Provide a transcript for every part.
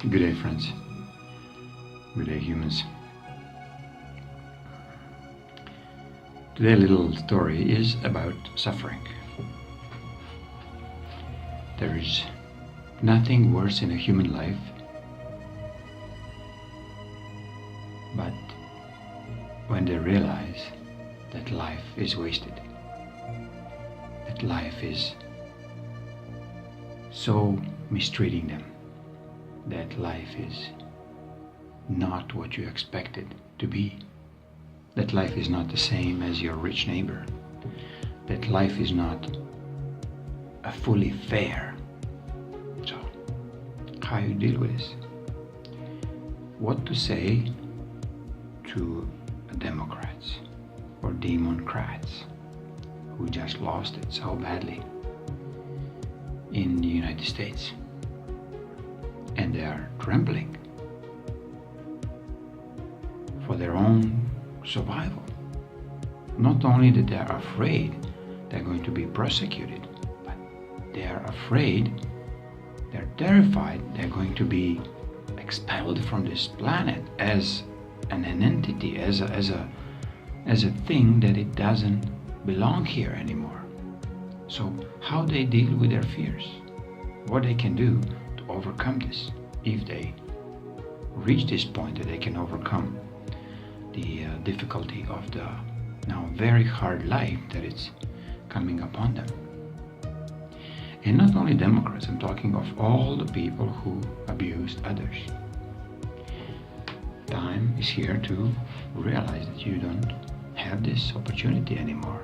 Good day, friends. Good day, humans. Today's little story is about suffering. There is nothing worse in a human life but when they realize that life is wasted, that life is so mistreating them, that life is not what you expected to be, that life is not the same as your rich neighbor, that life is not a fully fair. So, how you deal with this? What to say to Democrats or Democrats who just lost it so badly in the United States, and they are trembling for their own survival. Not only that they are afraid they're going to be prosecuted, but they are afraid, they're terrified they're going to be expelled from this planet as an entity, as a thing that it doesn't belong here anymore. So how they deal with their fears, what they can do to overcome this, if they reach this point that they can overcome the difficulty of the now very hard life that it's coming upon them. And not only Democrats, I'm talking of all the people who abused others. Time is here to realize that you don't have this opportunity anymore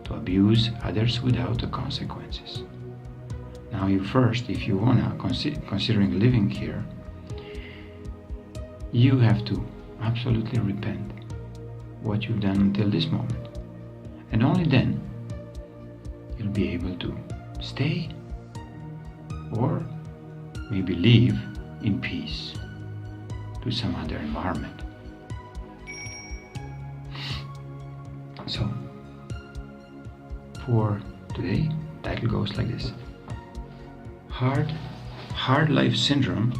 to abuse others without the consequences. Now you first, if you wanna considering living here, you have to absolutely repent what you've done until this moment, and only then you'll be able to stay or maybe leave in peace to some other environment. So for today, title goes like this: Hard life syndrome.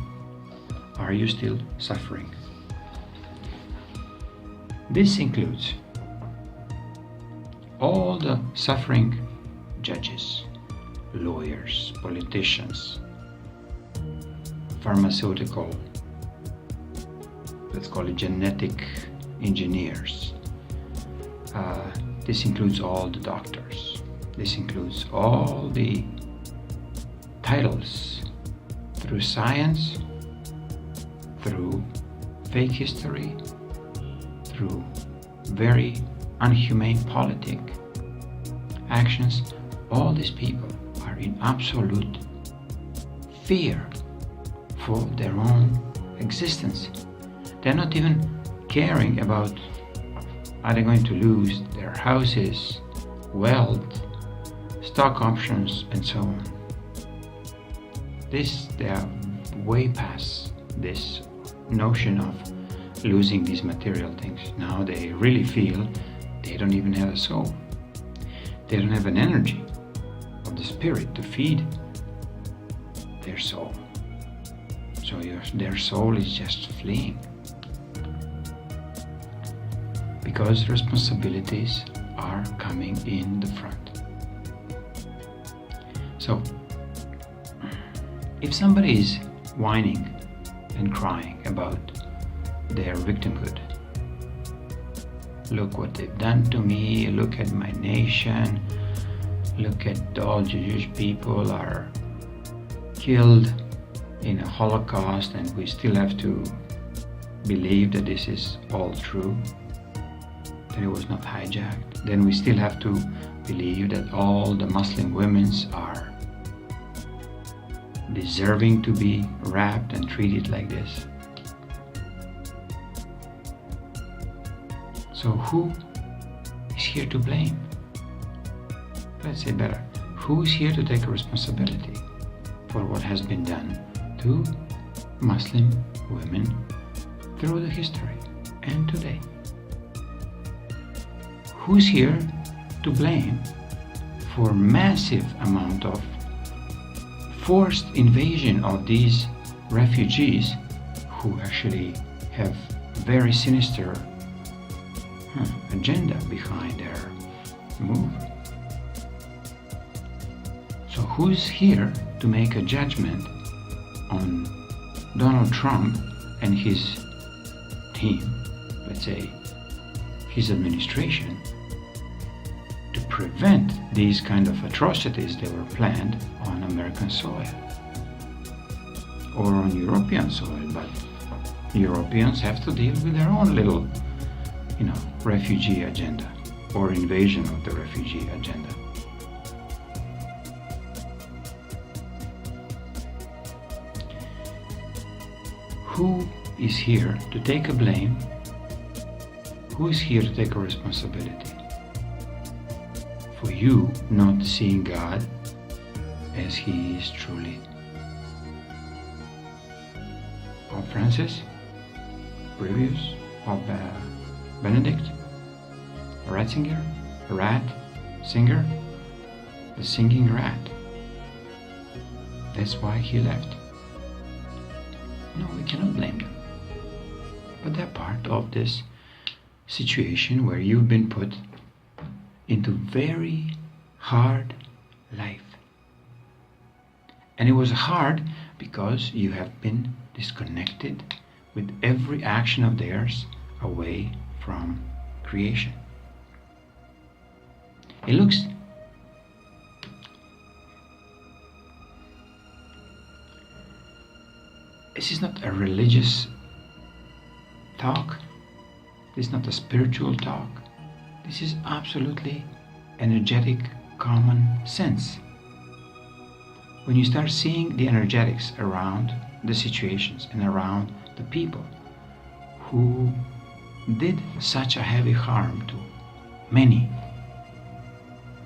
Are you still suffering? This includes all the suffering judges, lawyers, politicians, pharmaceutical, let's call it genetic engineers. This includes all the doctors. This includes all the titles through science, through fake history, through very unhumane politic actions. All these people are in absolute fear for their own existence. They're not even caring about, are they going to lose their houses, wealth, stock options, and so on. They are way past this notion of losing these material things. Now they really feel they don't even have a soul. They don't have an energy of the spirit to feed their soul. So their soul is just fleeing, because responsibilities are coming in the front. So if somebody is whining and crying about their victimhood, look what they've done to me, look at my nation, look at all Jewish people are killed in a Holocaust, and we still have to believe that this is all true, that it was not hijacked. Then we still have to believe that all the Muslim women are deserving to be raped and treated like this. So who is here to blame? Let's say better, who is here to take responsibility for what has been done to Muslim women through the history and today? Who's here to blame for massive amount of forced invasion of these refugees who actually have very sinister agenda behind their move. So who's here to make a judgment on Donald Trump and his team, let's say his administration, to prevent these kind of atrocities that were planned on American soil or on European soil? But Europeans have to deal with their own little, refugee agenda or invasion of the refugee agenda. Who is here to take a blame? Who is here to take a responsibility for you not seeing God as He is truly? Pope Francis, previous Pope Benedict, Ratzinger, rat singer, the singing rat. That's why he left. No, we cannot blame them. But they're part of this situation where you've been put into very hard life. And it was hard because you have been disconnected with every action of theirs away from creation. It looks this is not a religious talk. This is not a spiritual talk. This is absolutely energetic common sense. When you start seeing the energetics around the situations and around the people who did such a heavy harm to many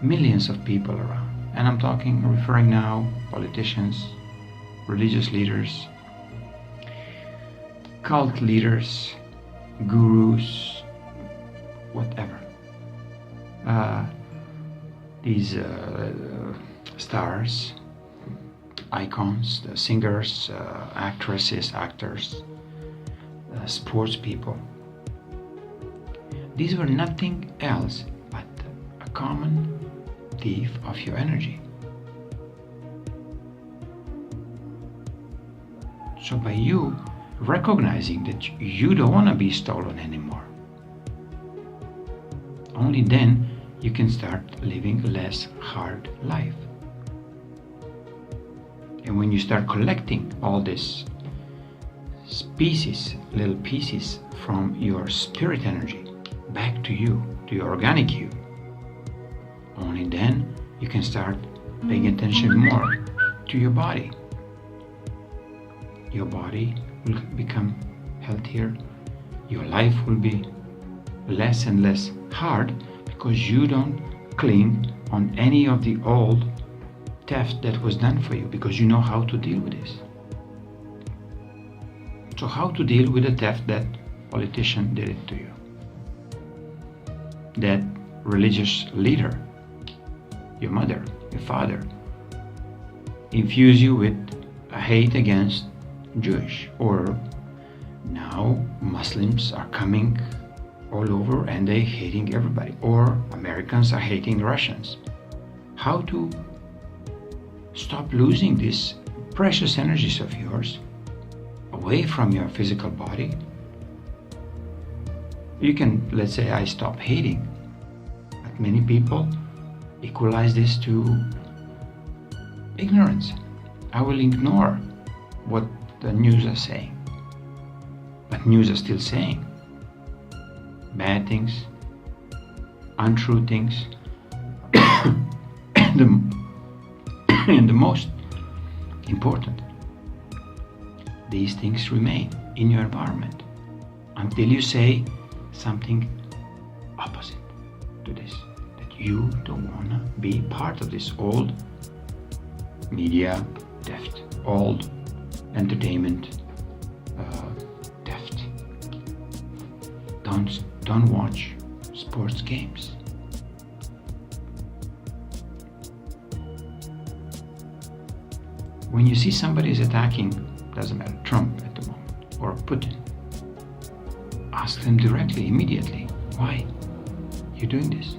millions of people around, and I'm referring now politicians, religious leaders, cult leaders, gurus, whatever. These stars, icons, the singers, actresses, actors, sports people. These were nothing else but a common thief of your energy. So by you recognizing that you don't want to be stolen anymore, only then you can start living a less hard life. And when you start collecting all these little pieces from your spirit energy back to you, to your organic you, only then you can start paying attention more to your body. Your body will become healthier. Your life will be less and less hard because you don't cling on any of the old theft that was done for you, because you know how to deal with this. So how to deal with the theft that politician did it to you? That religious leader, your mother, your father, infuse you with a hate against Jewish, or now Muslims are coming all over and they hating everybody, or Americans are hating Russians. How to stop losing these precious energies of yours away from your physical body? You can, let's say, I stop hating, but many people equalize this to ignorance. I will ignore what the news are saying, but news are still saying bad things, untrue things, and the most important, these things remain in your environment until you say something opposite to this, that you don't want to be part of this old media theft, old entertainment theft. Don't watch sports games. When you see somebody is attacking doesn't matter, Trump at the moment, or Putin. Ask them directly, immediately, why you're doing this?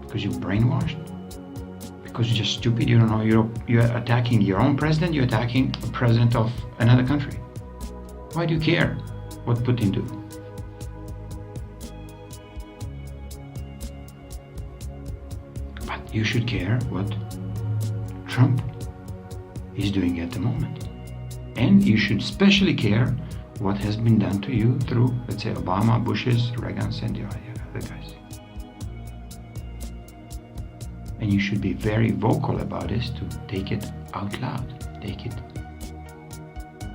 Because you're brainwashed? Because you're just stupid, you don't know, you're attacking your own president, you're attacking the president of another country. Why do you care what Putin do? But you should care what Trump is doing at the moment. And you should especially care what has been done to you through, let's say, Obama, Bush's, Reagan's, and the other guys. And you should be very vocal about this to take it out loud, take it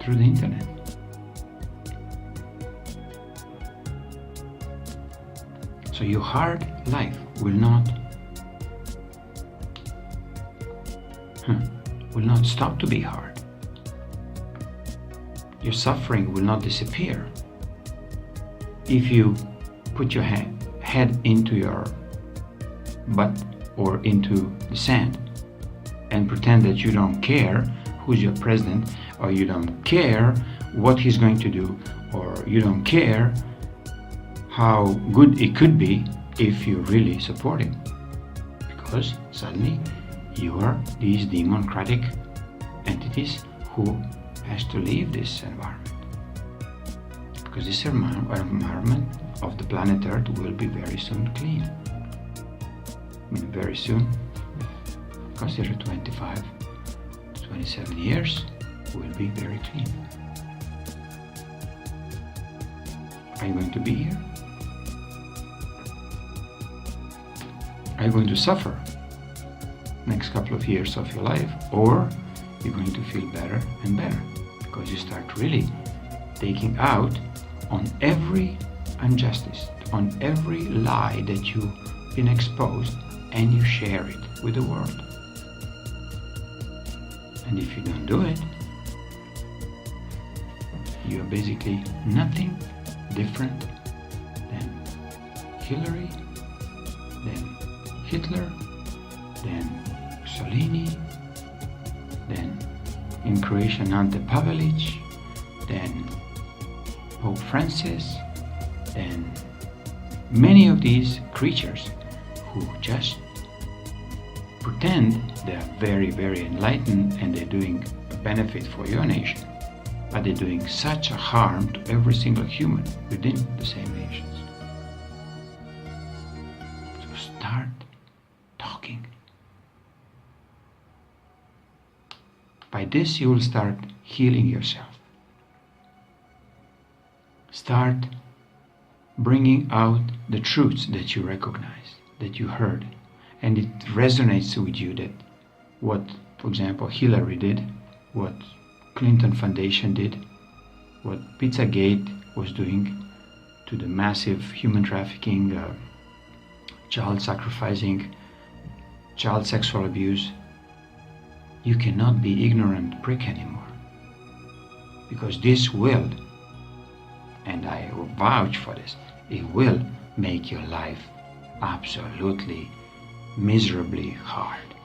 through the internet. So your hard life will not stop to be hard. Your suffering will not disappear if you put your head into your butt or into the sand and pretend that you don't care who's your president, or you don't care what he's going to do, or you don't care how good it could be if you really support him. Because suddenly you are these democratic entities who has to leave this environment. Because this environment of the planet Earth will be very soon clean. Very soon, consider 25 to 27 years, will be very clean. Are you going to be here? Are you going to suffer next couple of years of your life, or you're going to feel better and better because you start really taking out on every injustice, on every lie that you've been exposed, and you share it with the world. And if you don't do it, you're basically nothing different than Hillary, than Hitler, than Mussolini, than in Croatia Ante Pavelic, than Pope Francis, than many of these creatures who just pretend they're very, very enlightened and they're doing a benefit for your nation, but they're doing such a harm to every single human within the same nations. So start talking. By this you will start healing yourself. Start bringing out the truths that you recognize, that you heard, and it resonates with you that what, for example, Hillary did, what Clinton Foundation did, what Pizzagate was doing to the massive human trafficking, child sacrificing, child sexual abuse. You cannot be ignorant prick anymore, because this will, and I vouch for this, it will make your life absolutely miserably hard,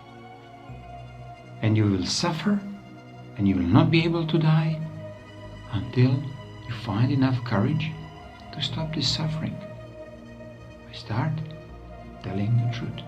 and you will suffer, and you will not be able to die until you find enough courage to stop this suffering. Start telling the truth.